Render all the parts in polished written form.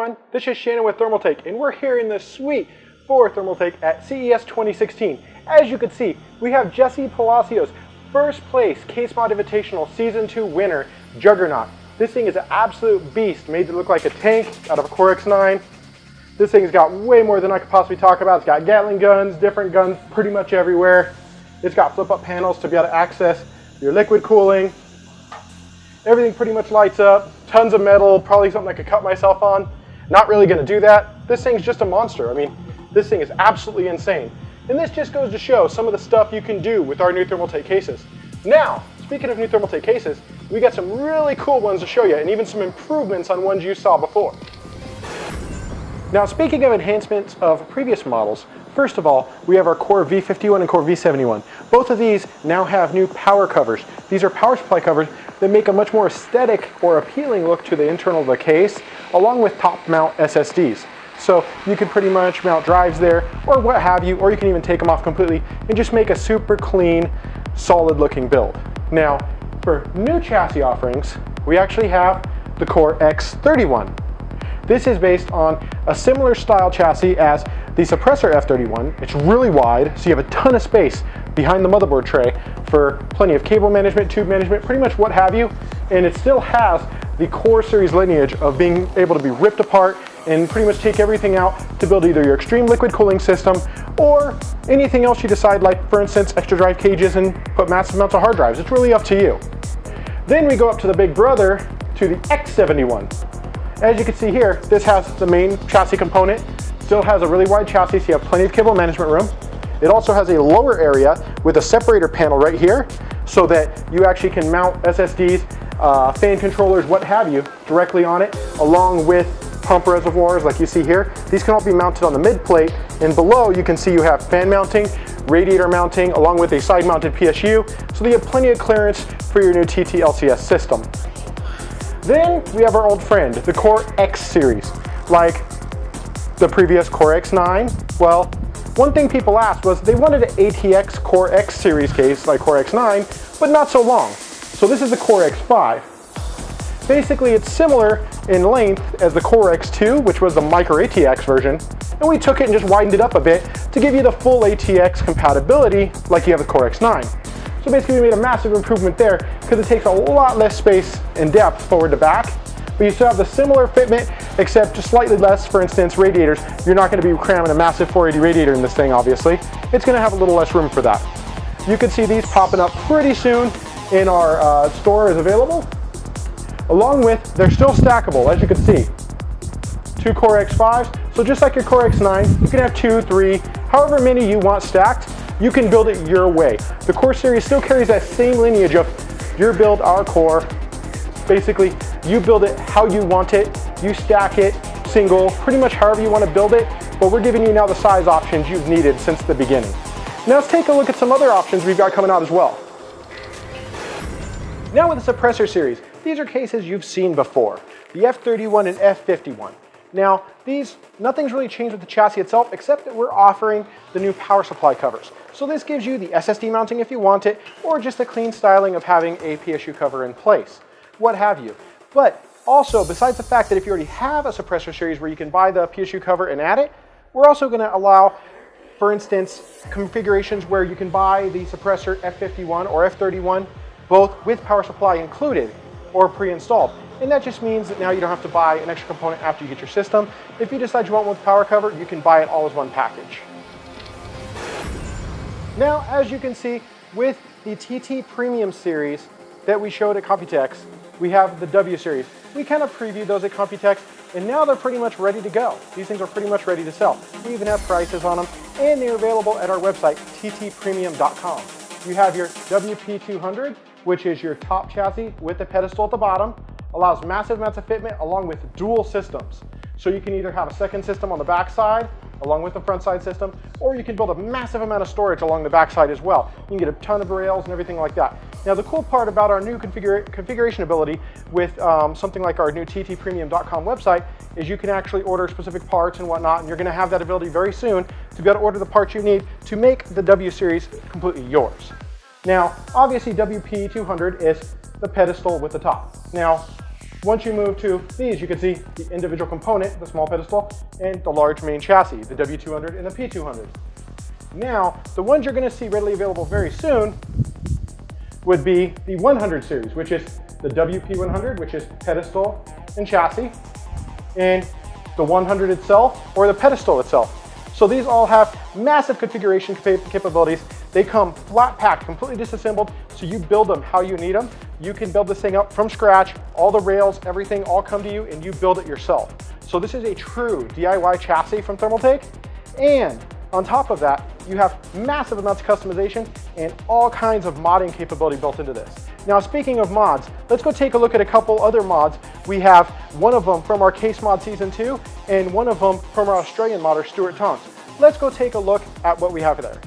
everyone, this is Shannon with Thermaltake, and we're here in the suite for Thermaltake at CES 2016. As you can see, we have Jesse Palacios, first place Case Mod Invitational Season 2 winner, Juggernaut. This thing is an absolute beast, made to look like a tank out of a Core X9. This thing's got way more than I could possibly talk about. It's got Gatling guns, different guns pretty much everywhere. It's got flip-up panels to be able to access your liquid cooling. Everything pretty much lights up. Tons of metal, probably something I could cut myself on. Not really going to do that. This thing's just a monster. I mean, this thing is absolutely insane. And this just goes to show some of the stuff you can do with our new Thermaltake cases. Now, speaking of new Thermaltake cases, we got some really cool ones to show you, and even some improvements on ones you saw before. Now, speaking of enhancements of previous models, first of all, we have our Core V51 and Core V71. Both of these now have new power covers. These are power supply covers that make a much more aesthetic or appealing look to the internal of the case, along with top mount SSDs. So you can pretty much mount drives there, or what have you, or you can even take them off completely and just make a super clean, solid looking build. Now, for new chassis offerings, we actually have the Core X31. This is based on a similar style chassis as the suppressor F31. It's really wide, so you have a ton of space behind the motherboard tray for plenty of cable management, tube management, pretty much what have you. And it still has the Core series lineage of being able to be ripped apart and pretty much take everything out to build either your extreme liquid cooling system or anything else you decide, like for instance, extra drive cages and put massive amounts of hard drives. It's really up to you. Then we go up to the big brother, to the X71. As you can see here, this has the main chassis component, still has a really wide chassis, so you have plenty of cable management room. It also has a lower area with a separator panel right here, so that you actually can mount SSDs, fan controllers, what have you, directly on it, along with pump reservoirs like you see here. These can all be mounted on the mid plate, and below you can see you have fan mounting, radiator mounting, along with a side mounted PSU, so that you have plenty of clearance for your new TT LCS system. Then we have our old friend, the Core X series. Like the previous Core X9, well, one thing people asked was they wanted an ATX Core X series case like Core X9, but not so long. So this is the Core X5. Basically, it's similar in length as the Core X2, which was the micro ATX version, and we took it and just widened it up a bit to give you the full ATX compatibility like you have with Core X9. So basically we made a massive improvement there because it takes a lot less space and depth forward to back, but you still have the similar fitment except just slightly less. For instance, radiators. You're not going to be cramming a massive 480 radiator in this thing, obviously. It's going to have a little less room for that. You can see these popping up pretty soon in our store as available. Along with, they're still stackable, as you can see. 2 Core X5s, so just like your Core X9, you can have 2, 3, however many you want stacked. You can build it your way. The Core series still carries that same lineage of your build, our core. Basically, you build it how you want it. You stack it, single, pretty much however you want to build it, but we're giving you now the size options you've needed since the beginning. Now let's take a look at some other options we've got coming out as well. Now with the suppressor series, these are cases you've seen before, the F31 and F51. Now, nothing's really changed with the chassis itself, except that we're offering the new power supply covers. So this gives you the SSD mounting if you want it, or just a clean styling of having a PSU cover in place, what have you. But also, besides the fact that if you already have a suppressor series where you can buy the PSU cover and add it, we're also going to allow, for instance, configurations where you can buy the suppressor F51 or F31, both with power supply included or pre-installed. And that just means that now you don't have to buy an extra component after you get your system. If you decide you want one with power cover, you can buy it all as one package. Now, as you can see, with the TT Premium series that we showed at Computex, we have the W series. We kind of previewed those at Computex, and now they're pretty much ready to go. These things are pretty much ready to sell. We even have prices on them, and they're available at our website, ttpremium.com. You have your WP200, which is your top chassis with the pedestal at the bottom. Allows massive amounts of fitment along with dual systems. So you can either have a second system on the back side along with the front side system, or you can build a massive amount of storage along the back side as well. You can get a ton of rails and everything like that. Now the cool part about our new configuration ability with something like our new ttpremium.com website is you can actually order specific parts and whatnot, and you're going to have that ability very soon to be able to order the parts you need to make the W series completely yours. Now obviously WP200 is the pedestal with the top. Now Once you move to these, you can see the individual component, the small pedestal, and the large main chassis, the W200 and the P200. Now, the ones you're going to see readily available very soon would be the 100 series, which is the WP100, which is pedestal and chassis, and the 100 itself, or the pedestal itself. So these all have massive configuration capabilities. They come flat packed, completely disassembled, so you build them how you need them. You can build this thing up from scratch, all the rails, everything all come to you, and you build it yourself. So this is a true DIY chassis from Thermaltake, and on top of that, you have massive amounts of customization and all kinds of modding capability built into this. Now, speaking of mods, let's go take a look at a couple other mods. We have one of them from our Case Mod Season 2 and one of them from our Australian modder, Stuart Tonks. Let's go take a look at what we have there.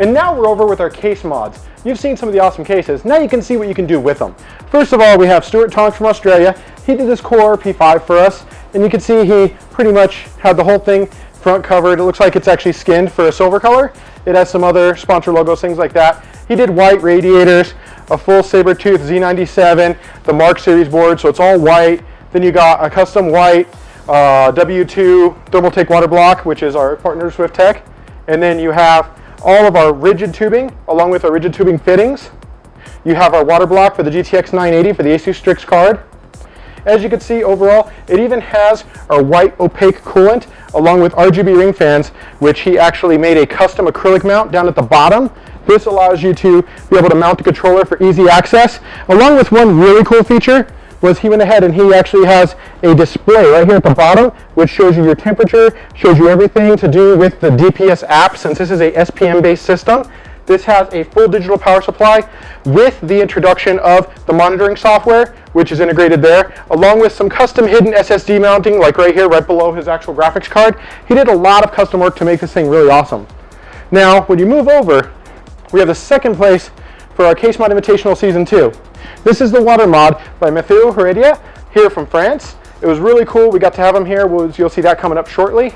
And now we're over with our case mods. You've seen some of the awesome cases. Now you can see what you can do with them. First of all, we have Stuart Tonks from Australia. He did this core P5 for us, and you can see he pretty much had the whole thing front covered. It looks like it's actually skinned for a silver color. It has some other sponsor logos, things like that. He did white radiators, a full Sabertooth Z97, the Mark Series board, so it's all white. Then you got a custom white W2 Thermaltake water block, which is our partner Swift Tech. And then you have all of our rigid tubing, along with our rigid tubing fittings. You have our water block for the GTX 980 for the Asus Strix card. As you can see overall, it even has our white opaque coolant, along with RGB ring fans, which he actually made a custom acrylic mount down at the bottom. This allows you to be able to mount the controller for easy access. Along with one really cool feature was he went ahead and he actually has a display right here at the bottom, which shows you your temperature, shows you everything to do with the DPS app. Since this is a SPM based system, this has a full digital power supply with the introduction of the monitoring software, which is integrated there, along with some custom hidden SSD mounting, like right here, right below his actual graphics card. He did a lot of custom work to make this thing really awesome. Now, when you move over, we have the second place for our Case Mod Invitational Season 2. This is the water mod by Mathieu Heredia here from France. It was really cool. We got to have him here. You'll see that coming up shortly.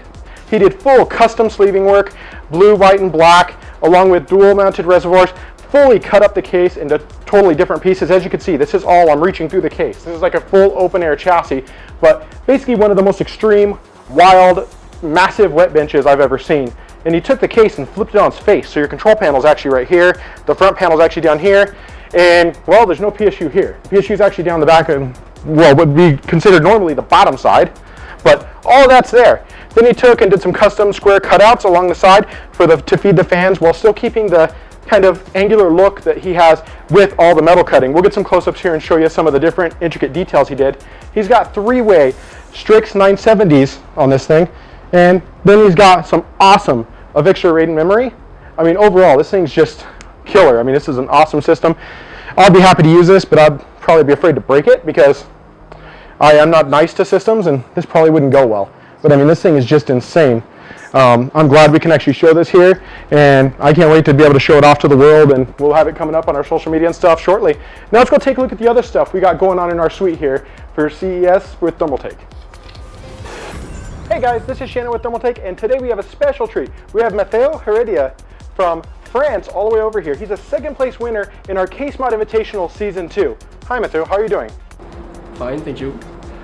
He did full custom sleeving work, blue, white, and black, along with dual mounted reservoirs, fully cut up the case into totally different pieces. As you can see, this is all, I'm reaching through the case. This is like a full open air chassis, but basically one of the most extreme, wild, massive wet benches I've ever seen. And he took the case and flipped it on its face. So your control panel is actually right here. The front panel is actually down here. And, well, there's no PSU here. The PSU is actually down the back of, well, would be considered normally the bottom side. But all that's there. Then he took and did some custom square cutouts along the side to feed the fans while still keeping the kind of angular look that he has with all the metal cutting. We'll get some close-ups here and show you some of the different intricate details he did. He's got three-way Strix 970s on this thing. And then he's got some awesome Avixar RAID memory. I mean, overall, this thing's just killer. I mean, this is an awesome system. I'd be happy to use this, but I'd probably be afraid to break it because I am not nice to systems, and this probably wouldn't go well. But I mean, this thing is just insane. I'm glad we can actually show this here, and I can't wait to be able to show it off to the world, and we'll have it coming up on our social media and stuff shortly. Now let's go take a look at the other stuff we got going on in our suite here for CES with Thermaltake. Hey guys, this is Shannon with Thermaltake, and today we have a special treat. We have Mathieu Heredia from France all the way over here. He's a second place winner in our Case Mod Invitational Season 2. Hi Mathieu, how are you doing? Fine, thank you.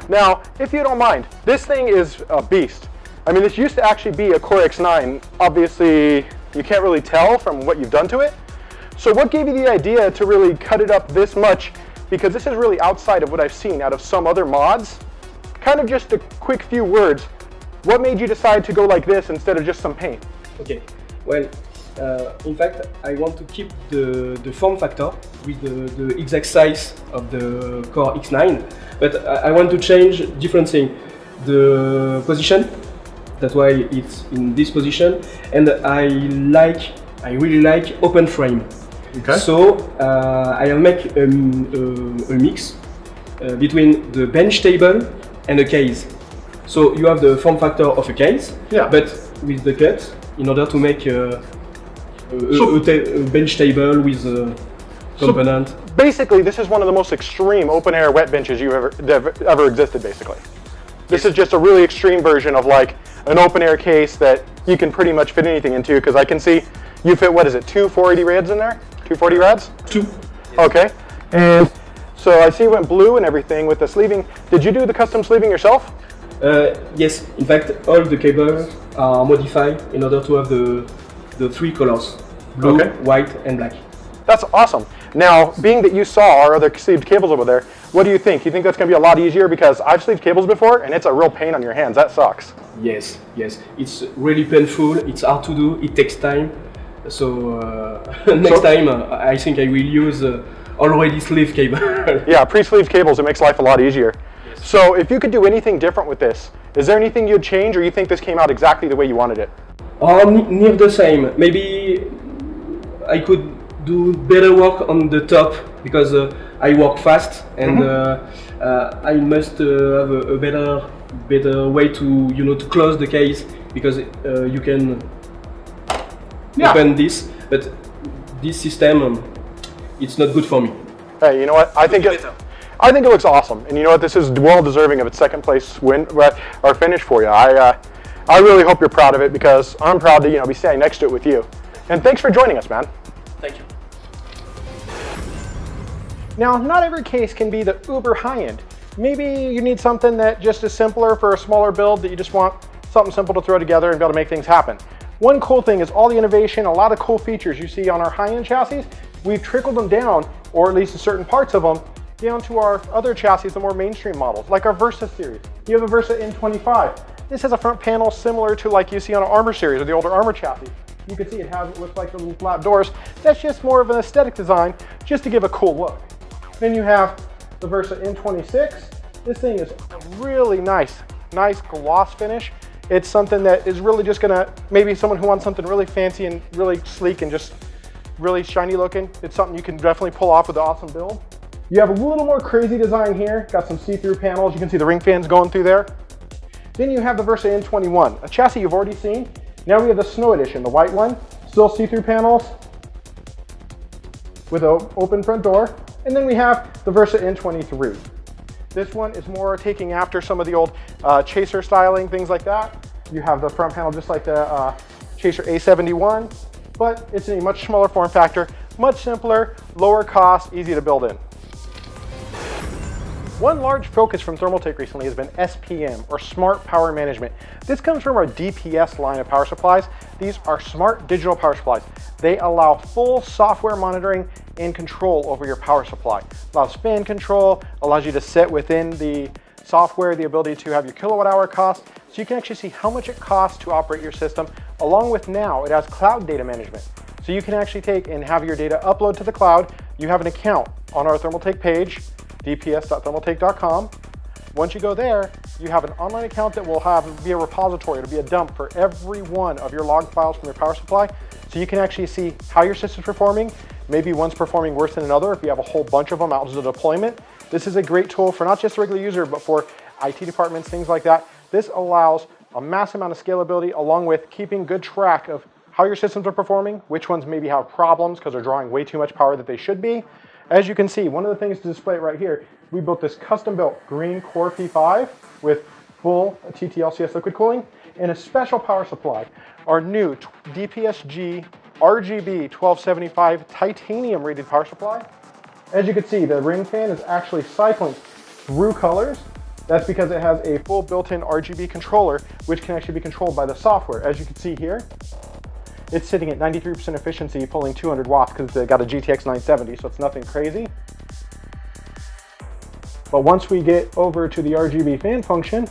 Now, if you don't mind, this thing is a beast. I mean, this used to actually be a Core X9. Obviously, you can't really tell from what you've done to it. So what gave you the idea to really cut it up this much? Because this is really outside of what I've seen out of some other mods. Kind of just a quick few words. What made you decide to go like this instead of just some paint? Okay, well, in fact, I want to keep the form factor with the exact size of the Core X9, but I want to change different things. The position, that's why it's in this position, and I really like open frame. Okay. So I'll make a mix between the bench table and a case. So you have the form factor of a case, yeah, but with the cut in order to make a bench table with a component. So basically, this is one of the most extreme open-air wet benches you've ever existed, basically. This is just a really extreme version of like an open-air case that you can pretty much fit anything into, because I can see you fit, what is it, two 480 rads in there? 240 rads? Two. Okay. And So I see it went blue and everything with the sleeving. Did you do the custom sleeving yourself? Yes, in fact, all the cables are modified in order to have the three colors, blue, white, and black. That's awesome. Now, being that you saw our other sleeved cables over there, what do you think? You think that's going to be a lot easier? Because I've sleeved cables before, and it's a real pain on your hands. That sucks. Yes, yes. It's really painful. It's hard to do. It takes time. So next time, I think I will use already sleeved cable. Yeah, pre-sleeved cables, it makes life a lot easier. Yes. So if you could do anything different with this, is there anything you'd change, or you think this came out exactly the way you wanted it? Near the same. Maybe I could do better work on the top, because I work fast, and I must have a better way to to close the case, because you can open this, but this system it's not good for me. Hey, you know what? I think it looks awesome, and you know what? This is well deserving of its second place win or finish for you. I really hope you're proud of it, because I'm proud to be standing next to it with you. And thanks for joining us, man. Thank you. Now, not every case can be the uber high-end. Maybe you need something that just is simpler for a smaller build, that you just want something simple to throw together and be able to make things happen. One cool thing is all the innovation, a lot of cool features you see on our high-end chassis, we've trickled them down, or at least certain parts of them, down to our other chassis, the more mainstream models, like our Versa series. You have a Versa N25. This has a front panel similar to like you see on an Armor series or the older Armor chassis. You can see it looks like the little flat doors. That's just more of an aesthetic design, just to give a cool look. Then you have the Versa N26. This thing is a really nice gloss finish. It's something that is really just gonna, maybe someone who wants something really fancy and really sleek and just really shiny looking. It's something you can definitely pull off with an awesome build. You have a little more crazy design here. Got some see-through panels. You can see the ring fans going through there. Then you have the Versa N21, a chassis you've already seen. Now we have the Snow Edition, the white one. Still see-through panels with an open front door. And then we have the Versa N23. This one is more taking after some of the old Chaser styling, things like that. You have the front panel just like the Chaser A71, but it's in a much smaller form factor, much simpler, lower cost, easy to build in. One large focus from Thermaltake recently has been SPM, or Smart Power Management. This comes from our DPS line of power supplies. These are smart digital power supplies. They allow full software monitoring and control over your power supply. Allows fan control, allows you to set within the software the ability to have your kilowatt hour cost, so you can actually see how much it costs to operate your system. Along with now, it has cloud data management. So you can actually take and have your data upload to the cloud. You have an account on our Thermaltake page, dps.thermaltake.com. Once you go there, you have an online account that will be a repository. It'll be a dump for every one of your log files from your power supply. So you can actually see how your system's performing. Maybe one's performing worse than another if you have a whole bunch of them out as a deployment. This is a great tool for not just a regular user, but for IT departments, things like that. This allows a massive amount of scalability, along with keeping good track of how your systems are performing, which ones maybe have problems because they're drawing way too much power that they should be. As you can see, one of the things to display it right here, we built this custom-built green Core P5 with full TTLCS liquid cooling and a special power supply, our new DPSG RGB 1275 titanium rated power supply. As you can see, the ring fan is actually cycling through colors. That's because it has a full built-in RGB controller, which can actually be controlled by the software. As you can see here, it's sitting at 93% efficiency, pulling 200 watts because it's got a GTX 970, so it's nothing crazy. But once we get over to the RGB fan function,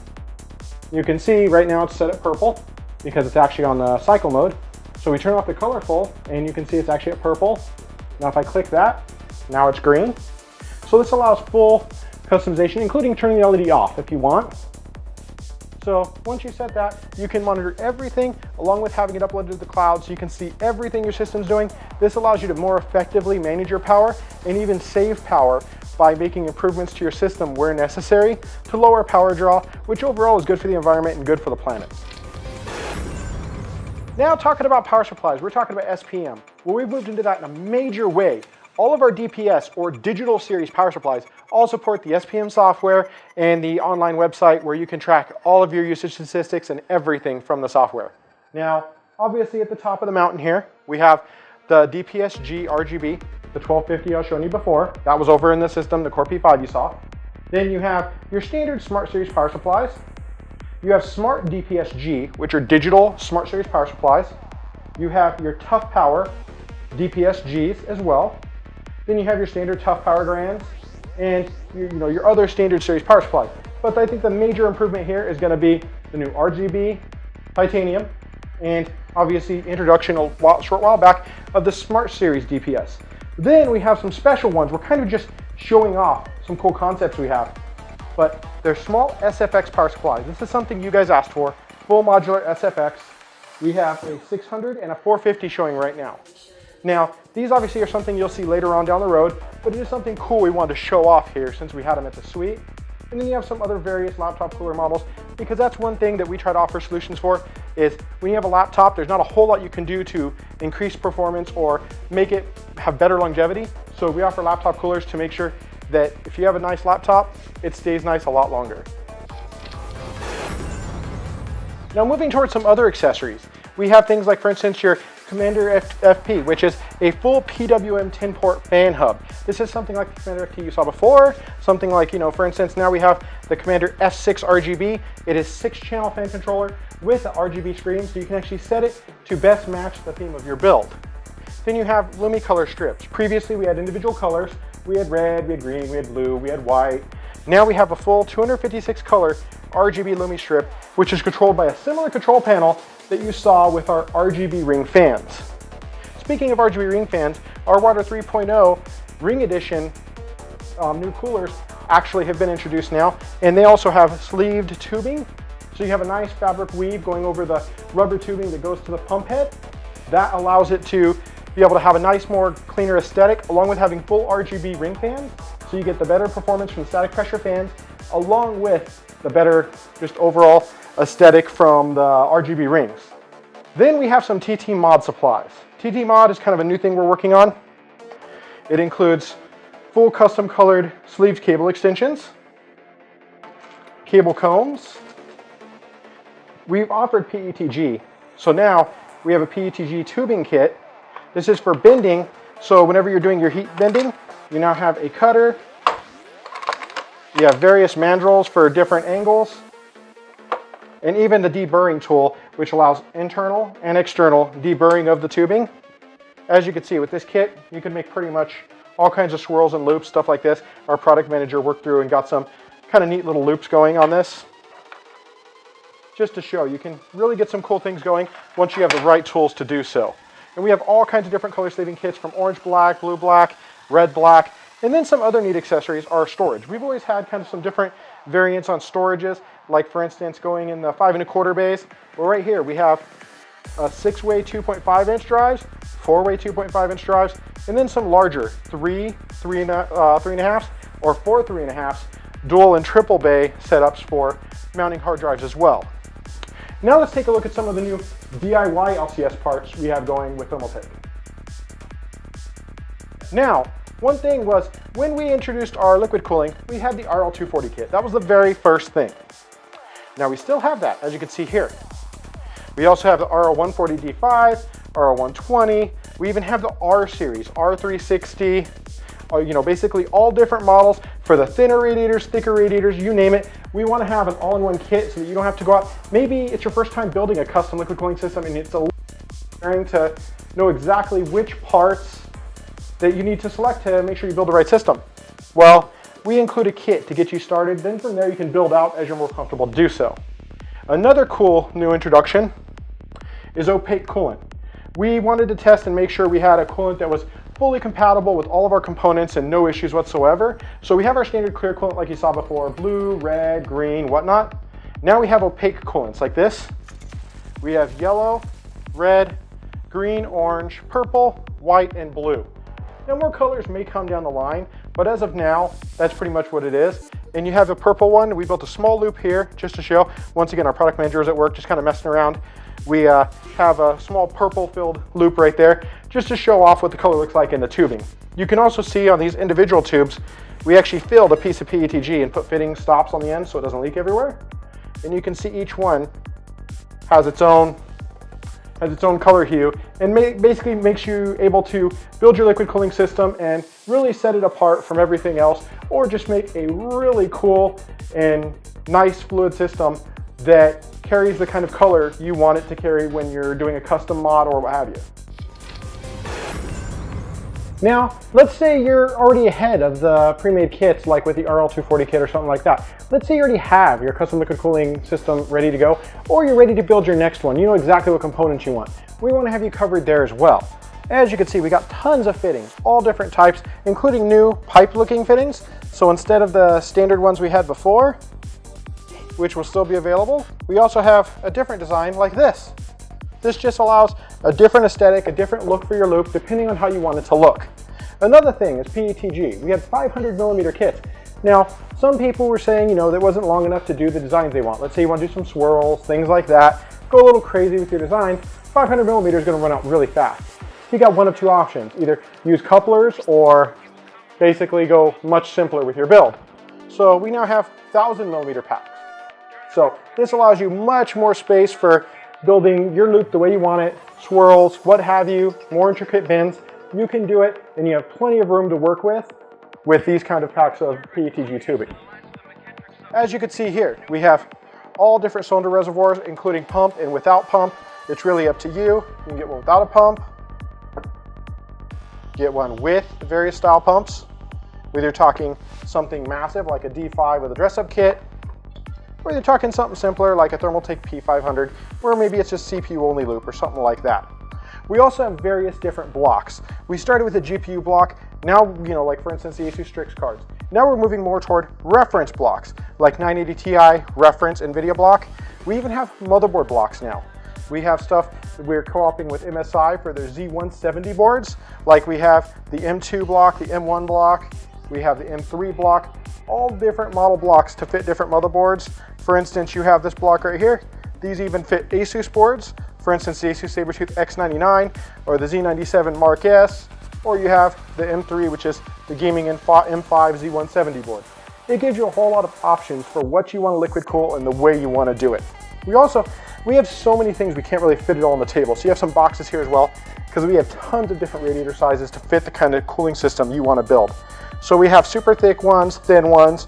you can see right now it's set at purple because it's actually on the cycle mode. So we turn off the colorful and you can see it's actually at purple. Now if I click that, now it's green. So this allows full customization, including turning the LED off if you want. So once you set that, you can monitor everything along with having it uploaded to the cloud so you can see everything your system's doing. This allows you to more effectively manage your power and even save power by making improvements to your system where necessary to lower power draw, which overall is good for the environment and good for the planet. Now talking about power supplies, we're talking about SPM. Well, we've moved into that in a major way. All of our DPS or digital series power supplies all support the SPM software and the online website where you can track all of your usage statistics and everything from the software. Now, obviously at the top of the mountain here, we have the DPSG RGB the 1250 I was showing you before. That was over in the system, the Core P5 you saw. Then you have your standard Smart Series power supplies. You have Smart DPS-G, which are digital Smart Series power supplies. You have your Tough Power DPS-Gs as well. Then you have your standard Tough Power Grands and your other standard series power supplies. But I think the major improvement here is going to be the new RGB titanium and obviously introduction a short while back of the Smart Series DPS. Then we have some special ones. We're kind of just showing off some cool concepts we have. But they're small SFX power supplies. This is something you guys asked for, full modular SFX. We have a 600 and a 450 showing right now. Now, these obviously are something you'll see later on down the road, but it is something cool we wanted to show off here since we had them at the suite. And then you have some other various laptop cooler models, because that's one thing that we try to offer solutions for, is when you have a laptop, there's not a whole lot you can do to increase performance or make it have better longevity. So we offer laptop coolers to make sure that if you have a nice laptop, it stays nice a lot longer. Now moving towards some other accessories, we have things like, for instance, your Commander FP, which is a full PWM 10-port fan hub. This is something like the Commander FP you saw before, something like, for instance, now we have the Commander F6 RGB. It is 6-channel fan controller with an RGB screen, so you can actually set it to best match the theme of your build. Then you have Lumicolor strips. Previously we had individual colors. We had red, we had green, we had blue, we had white. Now we have a full 256 color RGB Lumi strip, which is controlled by a similar control panel that you saw with our RGB ring fans. Speaking of RGB ring fans, our Water 3.0 Ring Edition new coolers actually have been introduced now, and they also have sleeved tubing. So you have a nice fabric weave going over the rubber tubing that goes to the pump head. That allows it to be able to have a nice, more cleaner aesthetic, along with having full RGB ring fans. So you get the better performance from static pressure fans, along with the better just overall aesthetic from the RGB rings. Then we have some TT Mod supplies. TT Mod is kind of a new thing we're working on. It includes full custom colored sleeved cable extensions, cable combs. We've offered PETG, so now we have a PETG tubing kit. This is for bending, so whenever you're doing your heat bending, you now have a cutter. You have various mandrels for different angles, and even the deburring tool, which allows internal and external deburring of the tubing. As you can see with this kit, you can make pretty much all kinds of swirls and loops, stuff like this. Our product manager worked through and got some kind of neat little loops going on this. Just to show, you can really get some cool things going once you have the right tools to do so. And we have all kinds of different color sleeving kits, from orange black, blue black, red black, and then some other neat accessories are storage. We've always had kind of some different variants on storages, like for instance going in the 5 1/4 bays. Well, right here we have 6-way 2.5-inch drives, 4-way 2.5-inch drives, and then some larger 3.5s or 4 3.5s dual and triple bay setups for mounting hard drives as well. Now let's take a look at some of the new DIY LCS parts we have going with Thermaltake. Now, one thing was, when we introduced our liquid cooling, we had the RL240 kit. That was the very first thing. Now we still have that, as you can see here. We also have the RL140D5, RL120. We even have the R series, R360, basically all different models for the thinner radiators, thicker radiators, you name it. We want to have an all-in-one kit so that you don't have to go out. Maybe it's your first time building a custom liquid cooling system and it's a little trying to know exactly which parts that you need to select to make sure you build the right system. Well, we include a kit to get you started. Then from there you can build out as you're more comfortable to do so. Another cool new introduction is opaque coolant. We wanted to test and make sure we had a coolant that was fully compatible with all of our components and no issues whatsoever. So we have our standard clear coolant like you saw before, blue, red, green, whatnot. Now we have opaque coolants like this. We have yellow, red, green, orange, purple, white, and blue. Now more colors may come down the line, but as of now, that's pretty much what it is. And you have the purple one. We built a small loop here just to show. Once again, our product manager is at work just kind of messing around. We have a small purple filled loop right there just to show off what the color looks like in the tubing. You can also see on these individual tubes, we actually filled a piece of PETG and put fitting stops on the end so it doesn't leak everywhere. And you can see each one has its own has its own color hue, and basically makes you able to build your liquid cooling system and really set it apart from everything else, or just make a really cool and nice fluid system that carries the kind of color you want it to carry when you're doing a custom mod or what have you. Now, let's say you're already ahead of the pre-made kits, like with the RL240 kit or something like that. Let's say you already have your custom liquid cooling system ready to go, or you're ready to build your next one. You know exactly what components you want. We want to have you covered there as well. As you can see, we got tons of fittings, all different types, including new pipe-looking fittings. So instead of the standard ones we had before, which will still be available, we also have a different design like this. This just allows a different aesthetic, a different look for your loop, depending on how you want it to look. Another thing is PETG. We had 500mm kits. Now, some people were saying, that wasn't long enough to do the designs they want. Let's say you want to do some swirls, things like that. Go a little crazy with your design. 500mm is going to run out really fast. You got one of two options. Either use couplers or basically go much simpler with your build. So we now have 1000mm packs. So this allows you much more space for building your loop the way you want it, swirls, what have you, more intricate bends. You can do it, and you have plenty of room to work with these kind of packs of PETG tubing. As you can see here, we have all different cylinder reservoirs, including pump and without pump. It's really up to you. You can get one without a pump, get one with various style pumps, whether you're talking something massive like a D5 with a dress-up kit, or you're talking something simpler like a Thermaltake P500, where maybe it's just CPU only loop or something like that. We also have various different blocks. We started with a GPU block. Now, like for instance, the ASUS Strix cards. Now we're moving more toward reference blocks, like 980 Ti reference NVIDIA block. We even have motherboard blocks now. We have stuff that we're co-oping with MSI for their Z170 boards, like we have the M2 block, the M1 block, we have the M3 block, all different model blocks to fit different motherboards. For instance, you have this block right here. These even fit ASUS boards. For instance, the ASUS Sabertooth X99 or the Z97 Mark S, or you have the M3, which is the gaming M5 Z170 board. It gives you a whole lot of options for what you want to liquid cool and the way you want to do it. We have so many things we can't really fit it all on the table. So you have some boxes here as well, because we have tons of different radiator sizes to fit the kind of cooling system you want to build. So we have super thick ones, thin ones,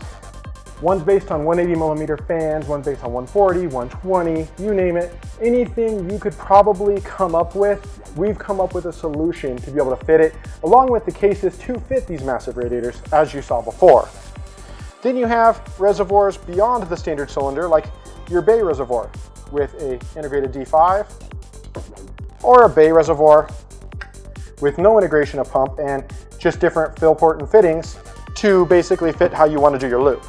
one's based on 180mm fans, one's based on 140, 120, you name it. Anything you could probably come up with, we've come up with a solution to be able to fit it, along with the cases to fit these massive radiators, as you saw before. Then you have reservoirs beyond the standard cylinder, like your bay reservoir with a integrated D5, or a bay reservoir with no integration of pump and just different fill port and fittings to basically fit how you want to do your loop.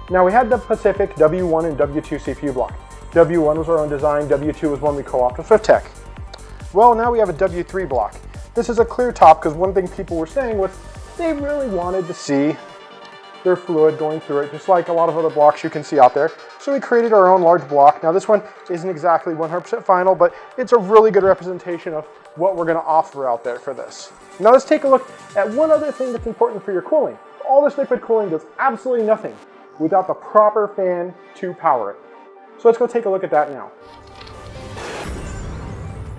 Now we had the Pacific W1 and W2 CPU block. W1 was our own design, W2 was one we co-opted with Tech. Well, now we have a W3 block. This is a clear top because one thing people were saying was they really wanted to see their fluid going through it, just like a lot of other blocks you can see out there. So we created our own large block. Now this one isn't exactly 100% final, but it's a really good representation of what we're going to offer out there for this. Now let's take a look at one other thing that's important for your cooling. All this liquid cooling does absolutely nothing without the proper fan to power it. So let's go take a look at that now.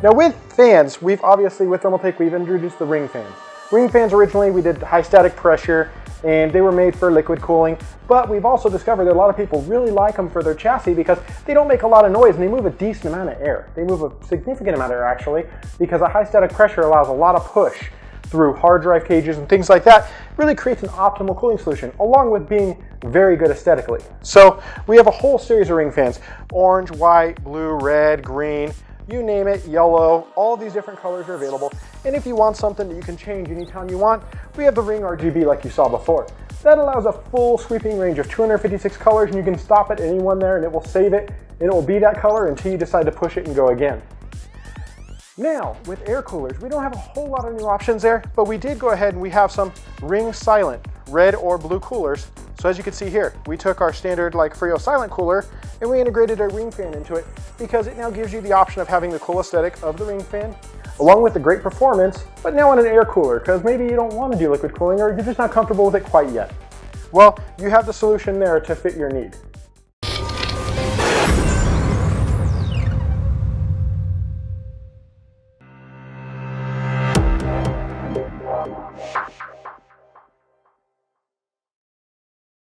Now with fans, with Thermaltake, we've introduced the ring fans. Ring fans originally, we did high static pressure, and they were made for liquid cooling, but we've also discovered that a lot of people really like them for their chassis because they don't make a lot of noise and they move a decent amount of air. They move a significant amount of air actually, because a high static pressure allows a lot of push through hard drive cages and things like that. Really creates an optimal cooling solution, along with being very good aesthetically. So we have a whole series of ring fans: orange, white, blue, red, green, you name it, yellow, all of these different colors are available. And if you want something that you can change anytime you want, we have the ring RGB like you saw before. That allows a full sweeping range of 256 colors, and you can stop at any one there and it will save it, and it will be that color until you decide to push it and go again. Now, with air coolers, we don't have a whole lot of new options there, but we did go ahead and we have some ring silent red or blue coolers. So as you can see here, we took our standard like Frio silent cooler and we integrated a ring fan into it because it now gives you the option of having the cool aesthetic of the ring fan along with the great performance, but now in an air cooler because maybe you don't want to do liquid cooling or you're just not comfortable with it quite yet. Well, you have the solution there to fit your need.